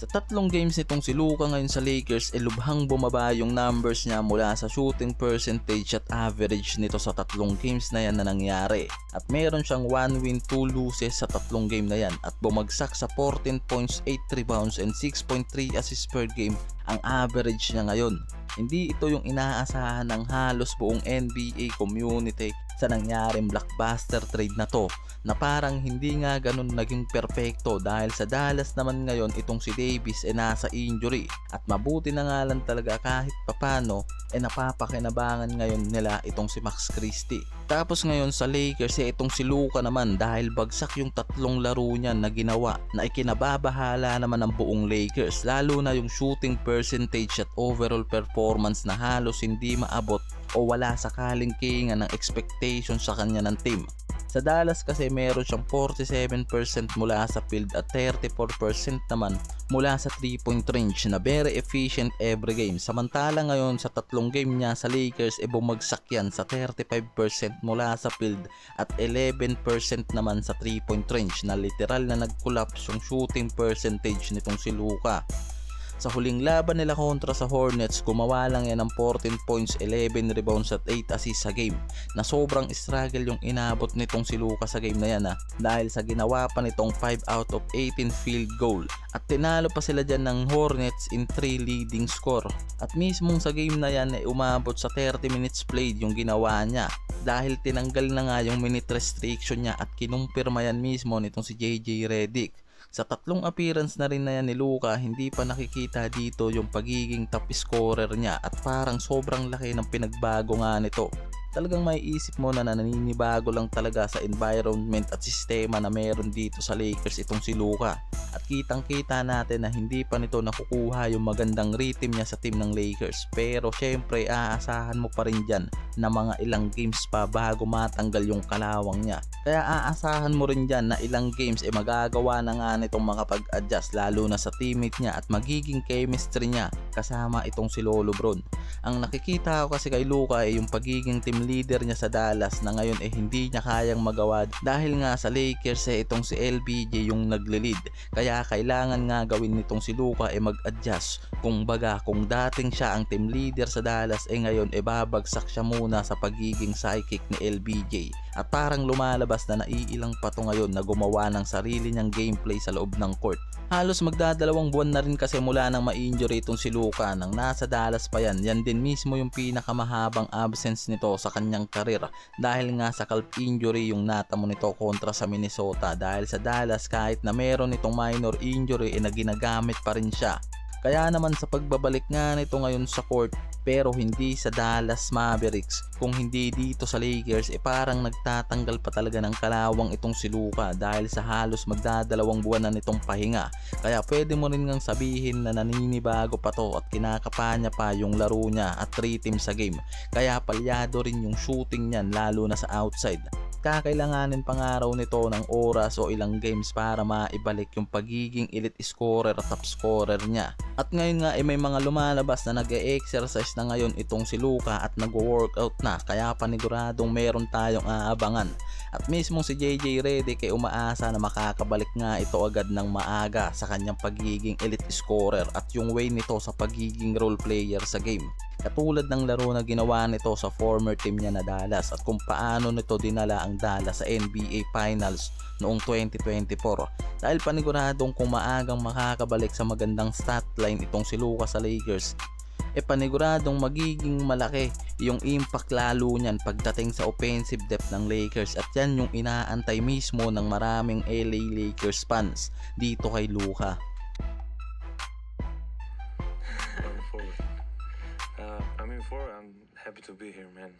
Sa tatlong games nitong si Luka ngayon sa Lakers, lubhang bumaba yung numbers niya mula sa shooting percentage at average nito sa tatlong games na yan na nangyari. At meron siyang 1 win 2 losses sa tatlong game na yan at bumagsak sa 14 points, 8 rebounds and 6.3 assists per game ang average niya ngayon. Hindi ito yung inaasahan ng halos buong NBA community sa nangyaring blockbuster trade na to, na parang hindi nga ganun naging perpekto dahil sa Dallas naman ngayon itong si Davis nasa injury at mabuti na nga lang talaga kahit papano napapakinabangan ngayon nila itong si Max Christie. Tapos ngayon sa Lakers itong si Luka naman dahil bagsak yung tatlong laro niya na ginawa na ikinababahala naman ng buong Lakers, lalo na yung shooting percentage at overall performance na halos hindi maabot o wala sa kalingkingan ng expectation sa kanya ng team. Sa Dallas kasi meron siyang 47% mula sa field at 34% naman mula sa 3-point range na very efficient every game. Samantala ngayon sa tatlong game niya sa Lakers bumagsak yan sa 35% mula sa field at 11% naman sa 3-point range na literal na nag-collapse yung shooting percentage nitong si Luka. Sa huling laban nila kontra sa Hornets, gumawa lang yan ng 14 points, 11 rebounds at 8 assists sa game, na sobrang struggle yung inabot nitong si Luka sa game na yan dahil sa ginawa pa nitong 5 out of 18 field goal at tinalo pa sila dyan ng Hornets in 3 leading score. At mismong sa game na yan umabot sa 30 minutes played yung ginawa niya dahil tinanggal na nga yung minute restriction niya at kinumpirma yan mismo nitong si JJ Redick. Sa tatlong appearance na rin na yan ni Luka, hindi pa nakikita dito yung pagiging top scorer niya at parang sobrang laki ng pinagbago nga nito. Talagang may isip mo na naninibago lang talaga sa environment at sistema na meron dito sa Lakers itong si Luka. At kitang kita natin na hindi pa nito nakukuha yung magandang rhythm niya sa team ng Lakers. Pero syempre aasahan mo pa rin dyan na mga ilang games pa bago matanggal yung kalawang niya. Kaya aasahan mo rin dyan na ilang games magagawa na nga nitong makapag-adjust lalo na sa teammate niya at magiging chemistry niya kasama itong si Lolo Bron. Ang nakikita ko kasi kay Luka yung pagiging team leader niya sa Dallas na ngayon hindi niya kayang magawa dahil nga sa Lakers itong si LBJ yung nagle-lead. Kaya kailangan nga gawin nitong si Luka mag-adjust. Kung baga kung dating siya ang team leader sa Dallas ngayon babagsak siya muna sa pagiging sidekick ni LBJ. At parang lumalabas na naiilang pa to ngayon na gumawa ng sarili niyang gameplay sa loob ng court. Halos magdadalawang buwan na rin kasi mula nang ma-injury itong si Luka nang nasa Dallas pa yan. Yan din mismo yung pinakamahabang absence nito sa kanyang karir dahil nga sa calf injury yung natamo nito kontra sa Minnesota. Dahil sa Dallas kahit na meron itong minor injury na ginagamit pa rin siya. Kaya naman sa pagbabalik nga nito ngayon sa court pero hindi sa Dallas Mavericks, kung hindi dito sa Lakers parang nagtatanggal pa talaga ng kalawang itong si Luka dahil sa halos magdadalawang buwan na nitong pahinga. Kaya pwede mo rin ngang sabihin na naninibago pa to at kinakapanya pa yung laro niya at 3 teams sa game. Kaya palyado rin yung shooting niyan lalo na sa outside. Kakailanganin pangaraw nito ng oras o ilang games para maibalik yung pagiging elite scorer at top scorer niya. At ngayon nga may mga lumalabas na nag-e-exercise na ngayon itong si Luka at nag-workout na, kaya paniguradong meron tayong aabangan. At mismo si JJ Redick umaasa na makakabalik nga ito agad ng maaga sa kanyang pagiging elite scorer at yung way nito sa pagiging role player sa game. Katulad ng laro na ginawa nito sa former team niya na Dallas at kung paano nito dinala ang Dallas sa NBA Finals noong 2024. Dahil paniguradong kung maagang makakabalik sa magandang stat line itong si Luka sa Lakers, paniguradong magiging malaki yung impact lalo niyan pagdating sa offensive depth ng Lakers at yan yung inaantay mismo ng maraming LA Lakers fans dito kay Luka. I'm happy to be here, man.